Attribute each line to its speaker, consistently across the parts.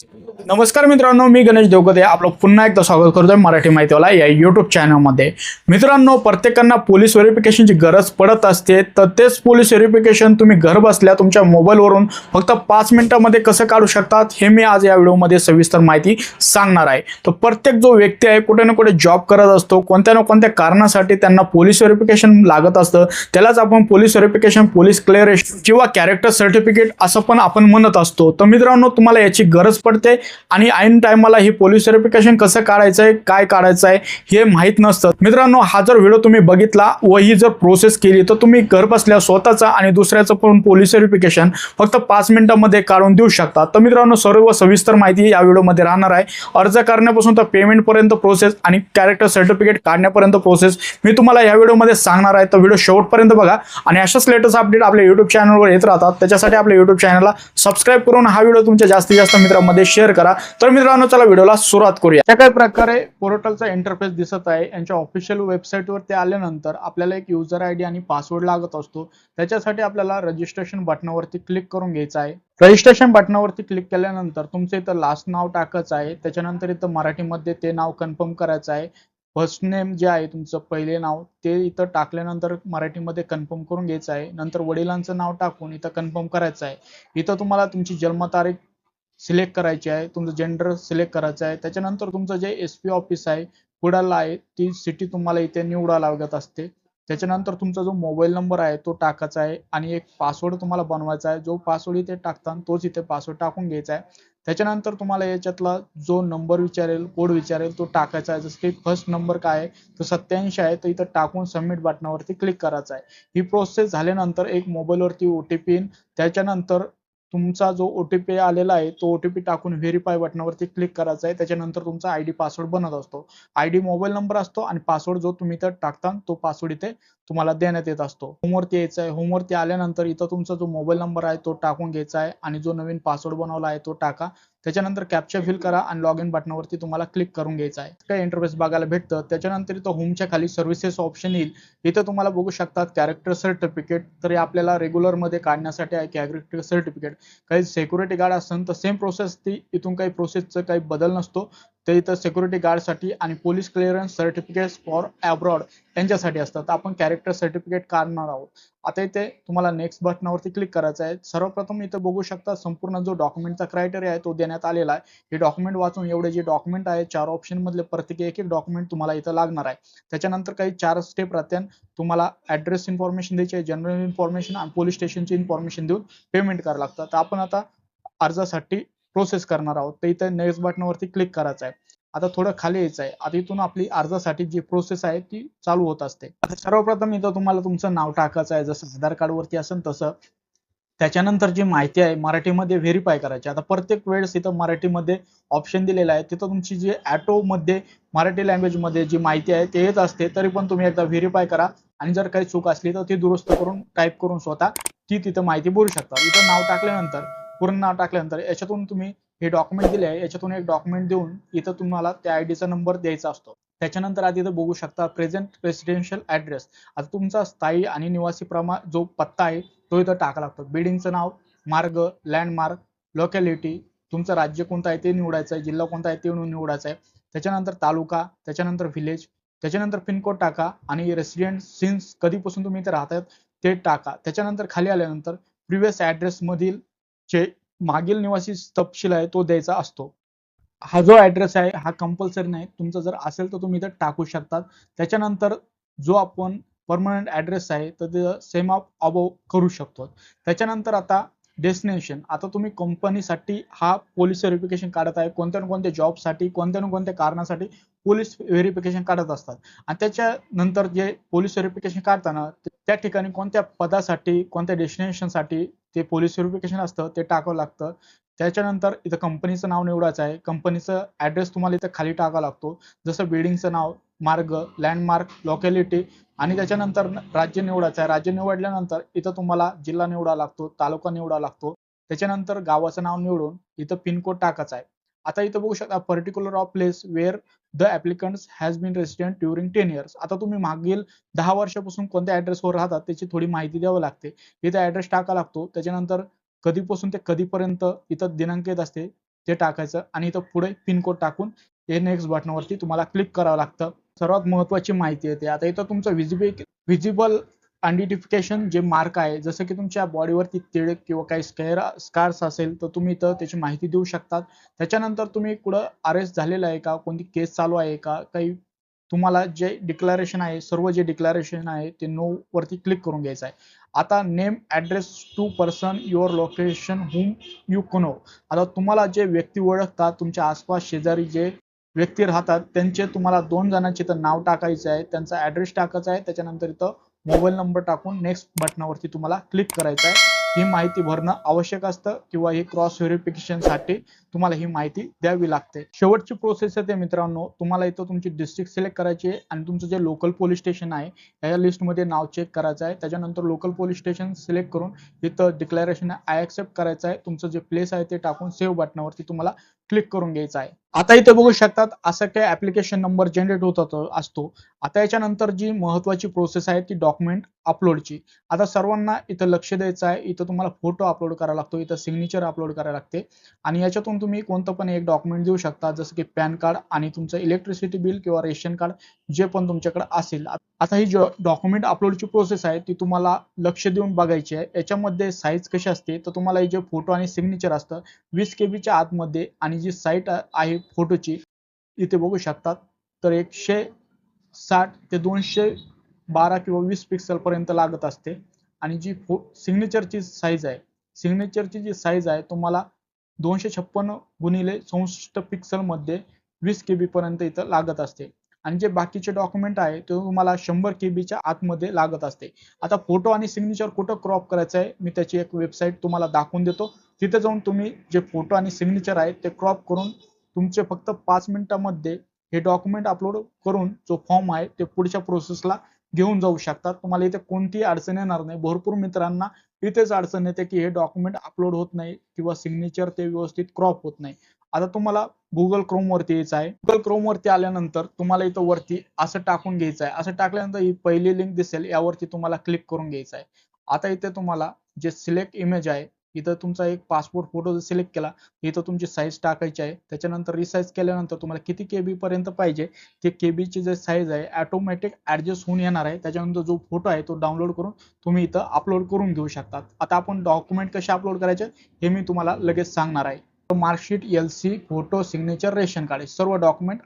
Speaker 1: नमस्कार मित्रांनो, मी गणेश देवगते आपलं पुन्हा एकदा स्वागत करतोय मराठी माहितीवाला या यूट्यूब चॅनलमध्ये. मित्रांनो, प्रत्येकांना पोलीस व्हेरिफिकेशनची गरज पडत असते, तर तेच पोलीस व्हेरिफिकेशन तुम्ही घर बसल्या तुमच्या मोबाईलवरून फक्त 5 मिनिटांमध्ये कसं काढू शकतात हे मी आज या व्हिडिओमध्ये सविस्तर माहिती सांगणार आहे. तर प्रत्येक जो व्यक्ती आहे कुठे ना कुठे जॉब करत असतो, कोणत्या ना कोणत्या कारणासाठी त्यांना पोलीस व्हेरिफिकेशन लागत असतं. त्यालाच आपण पोलीस व्हेरिफिकेशन, पोलीस क्लिअरेन्स किंवा कॅरेक्टर सर्टिफिकेट असं पण आपण म्हणत असतो. तर मित्रांनो, तुम्हाला याची गरज पडते आणि ऐन टायमाला ही पोलीस व्हेरिफिकेशन कसं काढायचं आहे, काय काढायचं आहे हे माहीत नसतं. मित्रांनो, हा जर व्हिडिओ तुम्ही बघितला व ही जर प्रोसेस केली तर तुम्ही घर बसल्या स्वतःचा आणि दुसऱ्याचं पण पोलीस व्हेरिफिकेशन फक्त 5 मिनिटांमध्ये काढून देऊ शकता. तर मित्रांनो, सर्व सविस्तर माहिती या व्हिडिओमध्ये राहणार आहे. अर्ज करण्यापासून तर पेमेंटपर्यंत प्रोसेस आणि कॅरेक्टर सर्टिफिकेट काढण्यापर्यंत प्रोसेस मी तुम्हाला या व्हिडिओमध्ये सांगणार आहे. तर व्हिडिओ शेवटपर्यंत बघा आणि अशाच लेटेस्ट अपडेट आपल्या युट्यूब चॅनलवर येत राहतात. त्याच्यासाठी आपल्या युट्यूब चॅनलला सबस्क्राईब करून हा व्हिडिओ तुमच्या जास्तीत जास्त मित्रांमध्ये शेअर करा. तर मित्रांनो, चला व्हिडिओला सुरुवात करूया. त्या काही प्रकारे पोर्टलचा इंटरफेस दिसत आहे. यांच्या ऑफिशियल वेबसाईटवर ते आल्यानंतर आपल्याला एक युजर आयडी आणि पासवर्ड लागत असतो. त्याच्यासाठी आपल्याला रजिस्ट्रेशन बटनावरती क्लिक करून घ्यायचं आहे. रजिस्ट्रेशन बटनावरती क्लिक केल्यानंतर तुमचं इथं लास्ट नाव टाकायचं आहे. त्याच्यानंतर इथं मराठीमध्ये ते नाव कन्फर्म करायचं आहे. फर्स्ट नेम जे आहे तुमचं पहिले नाव ते इथं टाकल्यानंतर मराठीमध्ये कन्फर्म करून घ्यायचं आहे. नंतर वडिलांचं नाव टाकून इथं कन्फर्म करायचं आहे. इथं तुम्हाला तुमची जन्मतारीख सिलेक्ट करायची आहे, तुमचं जेंडर सिलेक्ट करायचं आहे. त्याच्यानंतर तुमचं जे SP ऑफिस आहे कुडाळला आहे ती सिटी तुम्हाला इथे निवडायला लागत असते. त्याच्यानंतर तुमचा जो मोबाईल नंबर आहे तो टाकायचा आहे आणि एक पासवर्ड तुम्हाला बनवायचा आहे. जो पासवर्ड इथे टाकता तोच इथे पासवर्ड टाकून घ्यायचा आहे. त्याच्यानंतर तुम्हाला याच्यातला जो नंबर विचारेल, कोड विचारेल तो टाकायचा आहे. जसं की फर्स्ट नंबर काय आहे तो 87 आहे, तर इथं टाकून सबमिट बटनावरती क्लिक करायचं आहे. ही प्रोसेस झाल्यानंतर एक मोबाईलवरती OTP येईल. त्याच्यानंतर तुमचा जो OTP आलेला आहे तो OTP टाकून व्हेरीफाय बटनावरती क्लिक करायचा आहे. त्याच्यानंतर तुमचा ID पासवर्ड बनत असतो. ID मोबाईल नंबर असतो आणि पासवर्ड जो तुम्ही इथं टाकता तो पासवर्ड इथे तुम्हाला देण्यात येत असतो. होमवरती यायचं आहे. होमवरती आल्यानंतर इथं तुमचा जो मोबाईल नंबर आहे तो टाकून घ्यायचा आहे आणि जो नवीन पासवर्ड बनवला आहे तो टाका. त्याच्यानंतर कॅप्चा फिल करा आणि लॉग इन बटनावरती तुम्हाला क्लिक करून घ्यायचं आहे. काय इंटरफेस बघायला भेटतं. त्याच्यानंतर इथं होमच्या खाली सर्व्हिसेस ऑप्शन येईल. इथं तुम्हाला बघू शकतात कॅरेक्टर सर्टिफिकेट, तर हे आपल्याला रेग्युलर मध्ये काढण्यासाठी आहे कॅरेक्टर सर्टिफिकेट. काही सिक्युरिटी गार्ड असेल तर सेम प्रोसेस ती इथून काही प्रोसेसचा काही बदल नसतो. ते इथं सिक्युरिटी गार्डसाठी आणि police clearance certificate for abroad यांच्यासाठी असतात. आपण कॅरेक्टर सर्टिफिकेट काढणार आहोत. आता इथे तुम्हाला नेक्स्ट बटनावरती क्लिक करायचं आहे. सर्वप्रथम इथं बघू शकता संपूर्ण जो डॉक्युमेंटचा क्रायटेरिया आहे तो देण्यात आलेला आहे. हे डॉक्युमेंट वाचून एवढे जे डॉक्युमेंट आहे 4 ऑप्शन मधले प्रत्येकी एक डॉक्युमेंट तुम्हाला इथं लागणार आहे. त्याच्यानंतर काही 4 स्टेप राहतात. तुम्हाला ऍड्रेस इन्फॉर्मेशन द्यायची आहे, जनरल इन्फॉर्मेशन आणि पोलीस स्टेशनची इन्फॉर्मेशन देऊन पेमेंट करावं लागतं. तर आपण आता अर्जासाठी प्रोसेस करणार आहोत. तर इथे नेक्स्ट बटनावरती क्लिक करायचं आहे. आता थोडं खाली यायचं आहे. आता इथून आपली अर्जासाठी जी प्रोसेस आहे ती चालू होत असते. आता सर्वप्रथम इथं तुम्हाला तुमचं नाव टाकायचं आहे, जसं आधार कार्ड वरती असेल तसं. त्याच्यानंतर जी माहिती आहे मराठीमध्ये व्हेरीफाय करायची. आता प्रत्येक वेळेस इथं मराठीमध्ये ऑप्शन दिलेला आहे, तिथं तुमची जी ऑटो मध्ये मराठी लँग्वेज मध्ये जी माहिती आहे ते येत असते. तरी पण तुम्ही एकदा व्हेरीफाय करा आणि जर काही चूक असली तर ती दुरुस्त करून टाईप करून स्वतः ती तिथं माहिती भरू शकता. इथं नाव टाकल्यानंतर पूर्ण नाव टाकल्यानंतर याच्यातून तुम्ही हे डॉक्युमेंट दिले आहे, याच्यातून एक डॉक्युमेंट देऊन इथं तुम्हाला त्या आयडीचा नंबर द्यायचा असतो. त्याच्यानंतर आधी इथं बघू शकता प्रेझेंट रेसिडेन्शियल ऍड्रेस. आता तुमचा स्थायी आणि निवासी जो पत्ता आहे तो इथं टाका लागतो. बिल्डिंगचं नाव, मार्ग, लँडमार्क, लोकॅलिटी, तुमचं राज्य कोणतं आहे ते निवडायचं आहे, जिल्हा कोणता आहे ते निवडायचं आहे. त्याच्यानंतर तालुका, त्याच्यानंतर विलेज, त्याच्यानंतर पिनकोड टाका आणि रेसिडेंट सिन्स कधीपासून तुम्ही इथे राहतात ते टाका. त्याच्यानंतर खाली आल्यानंतर प्रिव्हियस ऍड्रेस मधील जे मागील निवासी तपशील आहे तो द्यायचा असतो. हा जो ऍड्रेस आहे हा कंपल्सरी नाही, तुमचा जर असेल तर तुम्ही इथं टाकू शकतात. त्याच्यानंतर जो आपण परमनंट ऍड्रेस आहे तर ते सेम ऑफ अबोव करू शकतो. त्याच्यानंतर आता डेस्टिनेशन. आता तुम्ही कंपनीसाठी हा पोलीस व्हेरिफिकेशन काढत आहे, कोणत्या ना कोणत्या जॉबसाठी, कोणत्या ना कोणत्या कारणासाठी पोलीस व्हेरिफिकेशन काढत असतात. आणि त्याच्यानंतर जे पोलीस व्हेरिफिकेशन काढताना त्या ठिकाणी कोणत्या पदासाठी, कोणत्या डेस्टिनेशनसाठी ते पोलीस व्हेरिफिकेशन असतं ते टाकावं लागतं. त्याच्यानंतर इथं कंपनीचं नाव निवडायचं आहे. कंपनीचं ऍड्रेस तुम्हाला इथं खाली टाकावा लागतो. जसं बिल्डिंगचं नाव, मार्ग, लँडमार्क, लोकॅलिटी आणि त्याच्यानंतर राज्य निवडायचं आहे. राज्य निवडल्यानंतर इथं तुम्हाला जिल्हा निवडावा लागतो, तालुका निवडावा लागतो. त्याच्यानंतर गावाचं नाव निवडून इथं पिनकोड टाकायचा आहे. आता इथं बघू शकता particular of place where the applicants has been resident during 10 years. आता तुम्ही मागील 10 वर्षापासून कोणत्या ऍड्रेसवर राहतात त्याची थोडी माहिती द्यावी लागते. इथं ऍड्रेस टाकावा लागतो. त्याच्यानंतर कधीपासून ते कधीपर्यंत इथं दिनांक येत असते ते टाकायचं आणि इथं पुढे पिन कोड टाकून हे नेक्स्ट बटनावरती तुम्हाला क्लिक करावं लागतं. सर्वात महत्त्वाची माहिती येते. आता इथं तुमचं व्हिजिबल आयडेंटिफिकेशन जे मार्क आहे, जसं की तुमच्या बॉडीवरती तिळ किंवा काही स्कार्स असेल तर तुम्ही इथं त्याची माहिती देऊ शकतात. त्याच्यानंतर तुम्ही कुठं अरेस्ट झालेलं आहे का, कोणती केस चालू आहे का, काही तुम्हाला जे डिक्लेरेशन आहे, सर्व जे डिक्लेरेशन आहे ते नो वरती क्लिक करून घ्यायचं आहे. आता name address to person your location whom you know. आता तुम्हाला जे व्यक्ती ओळखतात, तुमच्या आसपास शेजारी जे व्यक्ती राहतात त्यांचे तुम्हाला 2 जणांचे इथं नाव टाकायचं आहे, त्यांचा ॲड्रेस टाकायचा आहे, त्याच्यानंतर इथं मोबाईल नंबर टाकून नेक्स्ट बटनावरती तुम्हाला क्लिक करायचं आहे. ही माहिती भरणं आवश्यक असतं किंवा ही क्रॉस व्हेरिफिकेशनसाठी तुम्हाला ही माहिती द्यावी लागते. शेवटची प्रोसेस आहे मित्रांनो, तुम्हाला इथं तुमची डिस्ट्रिक्ट सिलेक्ट करायची आहे आणि तुमचं जे लोकल पोलीस स्टेशन आहे या लिस्टमध्ये नाव चेक करायचं आहे. त्याच्यानंतर लोकल पोलीस स्टेशन सिलेक्ट करून इथं डिक्लेरेशन आय ॲक्सेप्ट करायचं आहे. तुमचं जे प्लेस आहे ते टाकून सेव्ह बटनावरती तुम्हाला क्लिक करून घ्यायचं आहे. आता इथे बघू शकतात असं काही ऍप्लिकेशन नंबर जनरेट होत असतो. आता याच्यानंतर जी महत्वाची प्रोसेस आहे ती डॉक्युमेंट अपलोडची. आता सर्वांना इथं लक्ष द्यायचं आहे. इथं तुम्हाला फोटो अपलोड करावा लागतो, इथं सिग्नेचर अपलोड करायला लागते आणि याच्यातून तुम्ही कोणतं पण एक डॉक्युमेंट देऊ शकता, जसं की पॅन कार्ड आणि तुमचं इलेक्ट्रिसिटी बिल किंवा रेशन कार्ड जे पण तुमच्याकडे असेल. आता ही डॉक्युमेंट अपलोडची प्रोसेस आहे ती तुम्हाला लक्ष देऊन बघायची आहे. याच्यामध्ये साईज कशी असते तर तुम्हाला हे जे फोटो आणि सिग्नेचर असतं 20 KB आतमध्ये आणि जी साईट आहे फोटोची इथे बघू शकतात तर 160 ते 212 किंवा 20 पिक्सल पर्यंत लागत असते आणि जी सिग्नेचरची साईज आहे, सिग्नेचरची जी साईज आहे तुम्हाला 256 गुणिले 64 पिक्सल मध्ये 20 KB पर्यंत इथं लागत असते आणि जे बाकीचे डॉक्युमेंट आहे ते तुम्हाला 100 KB आतमध्ये लागत असते. आता फोटो आणि सिग्नेचर कुठं क्रॉप करायचं आहे मी त्याची एक वेबसाईट तुम्हाला दाखवून देतो. तिथे जाऊन तुम्ही जे फोटो आणि सिग्नेचर आहे ते क्रॉप करून तुमचे फक्त 5 मिनिटांमध्ये हे डॉक्युमेंट अपलोड करून जो फॉर्म आहे ते पुढच्या प्रोसेसला घेऊन जाऊ शकतात. तुम्हाला इथे कोणतीही अडचण येणार नाही. भरपूर मित्रांना इथेच अडचण येते की हे डॉक्युमेंट अपलोड होत नाही किंवा सिग्नेचर ते व्यवस्थित क्रॉप होत नाही. आता तुम्हाला गुगल क्रोम वरती यायचं आहे. गुगल क्रोम वरती आल्यानंतर तुम्हाला इथं वरती असं टाकून घ्यायचं आहे. असं टाकल्यानंतर ही पहिली लिंक दिसेल यावरती तुम्हाला क्लिक करून घ्यायचं आहे. आता इथे तुम्हाला जे सिलेक्ट इमेज आहे इथं तुमचा एक पासपोर्ट फोटो सिलेक्ट केला, इथं तुमची साईज टाकायची आहे. त्याच्यानंतर रिसाईज केल्यानंतर तुम्हाला किती KB पर्यंत पाहिजे ते KBची जे साईज आहे ऑटोमॅटिक ऍडजस्ट होऊन येणार आहे. त्याच्यानंतर जो फोटो आहे तो डाउनलोड करून तुम्ही इथं अपलोड करून घेऊ शकतात. आता आपण डॉक्युमेंट कसे अपलोड करायचे हे मी तुम्हाला लगेच सांगणार आहे. Marksheet, LC, photo, signature, ration card सर्व डॉक्युमेंट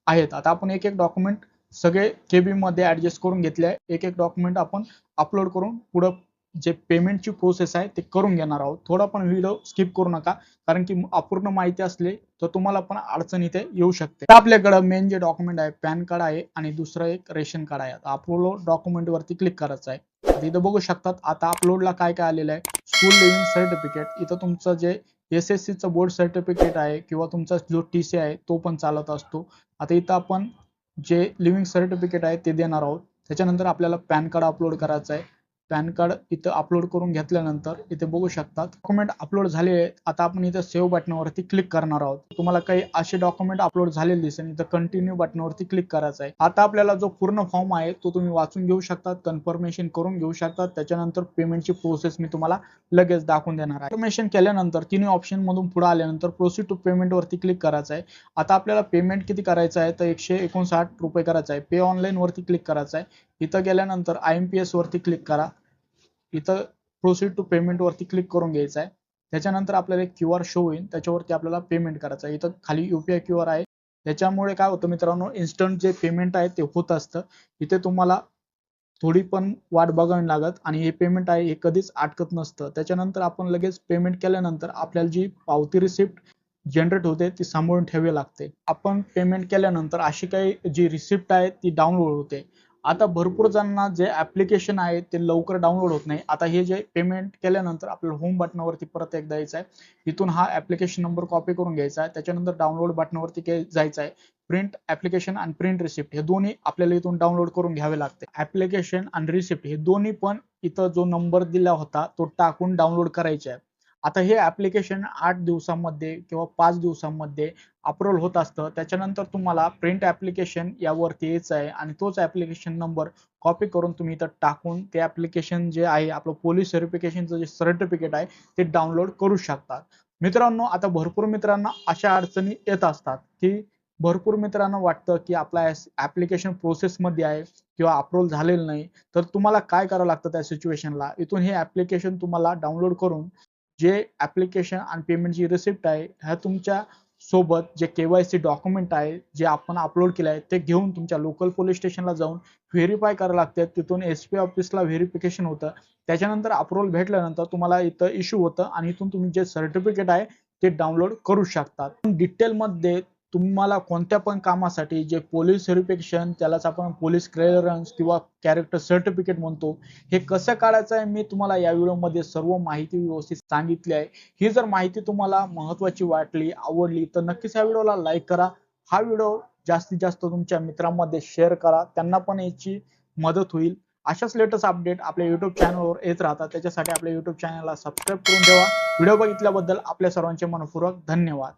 Speaker 1: आहेत. आता आपण एक एक डॉक्युमेंट सगळे KB मध्ये ऍडजस्ट करून घेतले आहे. एक एक डॉक्युमेंट आपण अपलोड करून पुढे जे पेमेंटची प्रोसेस आहे ते करून घेणार आहोत. थोडा पण व्हिडिओ स्किप करू नका कारण की अपूर्ण माहिती असली तर तुम्हाला पण अडचण इथे येऊ शकते. आपल्याकडे मेन जे डॉक्युमेंट आहे पॅन कार्ड आहे आणि दुसरं एक रेशन कार्ड आहे. अपलोड डॉक्युमेंट वरती क्लिक करायचं आहे. इथं बघू शकतात आता अपलोडला काय काय आलेलं आहे. स्कूल लिव्हिंग सर्टिफिकेट, इथं तुमचं जे SSCचं बोर्ड सर्टिफिकेट आहे किंवा तुमचा जो TC आहे तो पण चालत असतो. आता इथं आपण जे लिव्हिंग सर्टिफिकेट आहे ते देणार आहोत. त्याच्यानंतर आपल्याला पॅन कार्ड अपलोड करायचं आहे. पॅन कार्ड इथं अपलोड करून घेतल्यानंतर इथे बघू शकतात डॉक्युमेंट अपलोड झाले आहेत. आता आपण इथं सेव्ह बटनावरती क्लिक करणार आहोत. तुम्हाला काही असे डॉक्युमेंट अपलोड झालेले दिसेल, इथं कंटिन्यू बटनावरती क्लिक करायचं आहे. आता आपल्याला जो पूर्ण फॉर्म आहे तो तुम्ही वाचून घेऊ शकतात, कन्फर्मेशन करून घेऊ शकतात. त्याच्यानंतर पेमेंटची प्रोसेस मी तुम्हाला लगेच दाखवून देणार आहे. कन्फर्मेशन केल्यानंतर तिन्ही ऑप्शन मधून पुढे आल्यानंतर प्रोसीड टू पेमेंट वरती क्लिक करायचं आहे. आता आपल्याला पेमेंट किती करायचं आहे तर 159 रुपये करायचं आहे. पे ऑनलाईन वरती क्लिक करायचं आहे. इथं गेल्यानंतर IMPS वरती क्लिक करा. इथं प्रोसीड टू पेमेंट वरती क्लिक करून घ्यायचं आहे. त्याच्यानंतर आपल्याला एक QR शो होईल, त्याच्यावरती आपल्याला पेमेंट करायचं आहे. इथं खाली UPI QR आहे. त्याच्यामुळे काय होतं मित्रांनो, इन्स्टंट जे पेमेंट आहे ते होत असतं. इथे तुम्हाला थोडी पण वाट बघावी लागत आणि हे पेमेंट आहे हे कधीच अटकत नसतं. त्याच्यानंतर आपण लगेच पेमेंट केल्यानंतर आपल्याला जी पावती रिसिप्ट जनरेट होते ती सांभाळून ठेवावी लागते. आपण पेमेंट केल्यानंतर अशी काही जी रिसिप्ट आहे ती डाउनलोड होते. आता भरपूर जणांना जे ऍप्लिकेशन आहे ते लवकर डाउनलोड होत नाही. आता हे जे पेमेंट केल्यानंतर आपल्याला होम बटनावरती परत एकदा यायचं आहे. इथून हा ऍप्लिकेशन नंबर कॉपी करून घ्यायचा आहे. त्याच्यानंतर डाउनलोड बटनावरती जायचं आहे. प्रिंट ऍप्लिकेशन आणि प्रिंट रिसिप्ट हे दोन्ही आपल्याला इथून डाउनलोड करून घ्यावे लागते. ऍप्लिकेशन आणि रिसिप्ट हे दोन्ही पण इथं जो नंबर दिला होता तो टाकून डाउनलोड करायचे आहे. आता हे ऍप्लिकेशन 8 दिवसांमध्ये किंवा 5 दिवसांमध्ये अप्रूव्ह होत असतं. त्याच्यानंतर तुम्हाला प्रिंट ऍप्लिकेशन यावरती यायचं आहे आणि तोच ऍप्लिकेशन नंबर कॉपी करून तुम्ही इथं टाकून ते ऍप्लिकेशन जे आहे आपलं पोलीस व्हेरिफिकेशनचं जे सर्टिफिकेट आहे ते डाउनलोड करू शकतात. मित्रांनो, आता भरपूर मित्रांना अशा अडचणी येत असतात की भरपूर मित्रांना वाटतं की आपला ऍप्लिकेशन प्रोसेसमध्ये आहे किंवा अप्रूव्ह झालेलं नाही. तर तुम्हाला काय करावं लागतं त्या सिच्युएशनला? इथून हे ऍप्लिकेशन तुम्हाला डाउनलोड करून जे ऍप्लिकेशन आणि पेमेंटची रिसिप्ट आहे, ह्या तुमच्या सोबत जे केवायसी डॉक्युमेंट आहे, जे आपण अपलोड केलं आहे, ते घेऊन तुमच्या लोकल पोलीस स्टेशनला जाऊन व्हेरिफाय करावं लागतं. तिथून एसपी ऑफिसला व्हेरिफिकेशन होतं. त्याच्यानंतर अप्रूव्हल भेटल्यानंतर तुम्हाला इथं इश्यू होतं आणि इथून तुम्ही जे सर्टिफिकेट आहे ते डाउनलोड करू शकतात. डिटेलमध्ये तुम्हाला कोणत्या पण कामासाठी जे पोलीस व्हेरिफिकेशन, त्यालाच आपण पोलीस क्लिअरन्स किंवा कॅरेक्टर सर्टिफिकेट म्हणतो, हे कसं काढायचं आहे मी तुम्हाला या व्हिडिओमध्ये सर्व माहिती व्यवस्थित सांगितली आहे. ही जर माहिती तुम्हाला महत्त्वाची वाटली, आवडली तर नक्कीच या व्हिडिओला लाईक करा. हा व्हिडिओ जास्तीत जास्त तुमच्या मित्रांमध्ये शेअर करा, त्यांना पण याची मदत होईल. अशाच लेटेस्ट अपडेट आपल्या YouTube चॅनलवर येत राहतात. त्याच्यासाठी आपल्या YouTube चॅनलला सबस्क्राईब करून ठेवा. व्हिडिओ बघितल्याबद्दल आपल्या सर्वांचे मनःपूर्वक धन्यवाद.